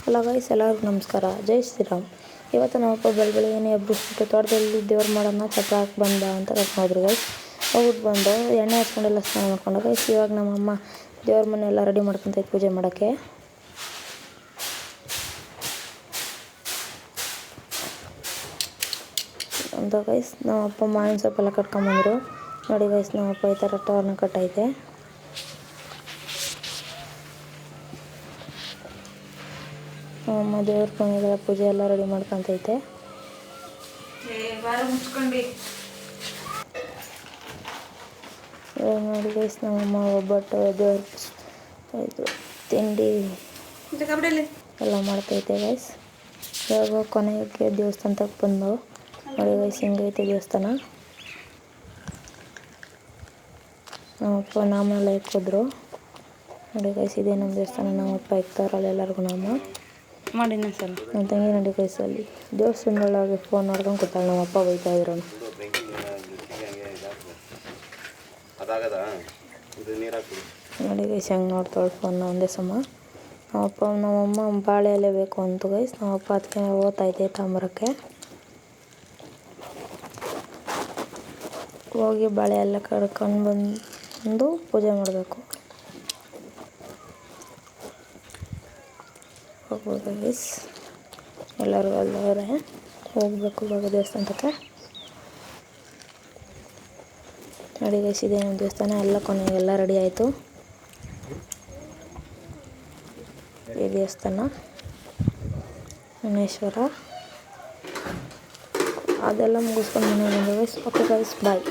Hello guys, ಎಲ್ಲರಿಗೂ ನಮಸ್ಕಾರ. ಜೈ ಶ್ರೀರಾಮ್. ಇವತ್ತು ನಮ್ಮಪ್ಪ ಬೆಳಗ್ಗೆನೇ ಎಬ್ಬಿಸ್ಬಿಟ್ಟು ತೋಟದಲ್ಲಿ ದೇವ್ರು ಮಾಡೋಣ ಚಪ್ರ ಹಾಕಿ ಬಂದ ಅಂತ ಕರ್ಕೊಂಡ್ರು ಗೈಸ್. ಹೋಗ್ಬಿಟ್ಟು ಬಂದು ಎಣ್ಣೆ ಹಚ್ಕೊಂಡೆಲ್ಲ ಸ್ನಾನ ಮಾಡ್ಕೊಂಡು ಗೈಸ್. ಇವಾಗ ನಮ್ಮಮ್ಮ ದೇವ್ರ ಮನೆ ಎಲ್ಲ ರೆಡಿ ಮಾಡ್ಕೊತೈತೆ ಪೂಜೆ ಮಾಡೋಕ್ಕೆ. ಅಂತ ಗೈಸ್ ನಮ್ಮಪ್ಪ ಮಾವಿನ ಸೊಪ್ಪೆಲ್ಲ ಕಟ್ಕೊಂಬಂದರು. ನೋಡಿ ಗೈಸ್, ನಮ್ಮಪ್ಪ ಈ ಥರ ಟೋರ್ನ ಕಟ್ಟೈತೆ. ನಮ್ಮಮ್ಮ ದೇವ್ರ ಮನೆಗೆಲ್ಲ ಪೂಜೆ ಎಲ್ಲ ರೆಡಿ ಮಾಡ್ಕೊತೈತೆ. ನೋಡಿ ಗೈಸ್, ನಮ್ಮಮ್ಮ ಒಬ್ಬಟ್ಟು ದೇವ್ರ ಇದು ತಿಂಡಿ ಎಲ್ಲ ಮಾಡ್ತೈತೆ ಗೈಸ್. ಇವಾಗ ಕೊನೆಗೆ ದೇವಸ್ಥಾನಕ್ಕೆ ಬಂದು ನೋಡಿ ಗೈಸ್, ಹಿಂಗೈತೆ ದೇವಸ್ಥಾನ. ನಮ್ಮಪ್ಪ ನಾಮೆಲ್ಲ ಇಕ್ಕಿದ್ರು. ನೋಡಿ ಗೈಸ್, ಇದೇ ನಮ್ಮ ದೇವಸ್ಥಾನ. ನಮ್ಮಪ್ಪ ಇಕ್ತಾರಲ್ಲ ಎಲ್ಲರಿಗೂ ನಾಮ ಮಾಡಿ ಸಲ ನನ್ನ ತಂಗಿ ನೋಡಿ ಗೈಸಲ್ಲಿ ದೇವಸ್ಥಾನದೊಳಗೆ ಫೋನ್ ನೋಡ್ಕೊಂಡು ಕೂತಾಳೆ. ನಮ್ಮಪ್ಪ ಬೈತಾ ಇದ್ರು. ನೋಡಿ ಗೈಸ್, ಹೆಂಗೆ ನೋಡ್ತಾಳೆ ಫೋನ್ ಒಂದೇ ಸಮ. ನಮ್ಮಮ್ಮ ಬಾಳೆ ಎಲೆ ಬೇಕು ಅಂತ ಗೈಸ್. ನಮ್ಮಪ್ಪ ಅದಕ್ಕೆ ಓದ್ತೈತೆ ತಾಂಬರಕ್ಕೆ. ಹೋಗಿ ಬಾಳೆ ಎಲ್ಲ ಕಡ್ಕೊಂಡು ಬಂದು ಪೂಜೆ ಮಾಡಬೇಕು. ಹೋಗ್ಬೋದು ಗೈಸ್, ಎಲ್ಲರೂ ಅಲ್ಲವರೆ ಹೋಗಬೇಕು ಇವಾಗ ದೇವಸ್ಥಾನಕ್ಕೆ. ನೋಡಿ ಗೈಸ್, ಇದೆ ನಮ್ಮ ದೇವಸ್ಥಾನ. ಎಲ್ಲ ಕೊನೆಗೆಲ್ಲ ರೆಡಿ ಆಯಿತು. ಈ ದೇವಸ್ಥಾನ ಮುನೇಶ್ವರ ಅದೆಲ್ಲ ಮುಗಿಸ್ಕೊಂಡು ಮನೆಗೆ ಬಂದು ಗೈಸ್. ಓಕೆ ಗೈಸ್, ಬಾಯ್.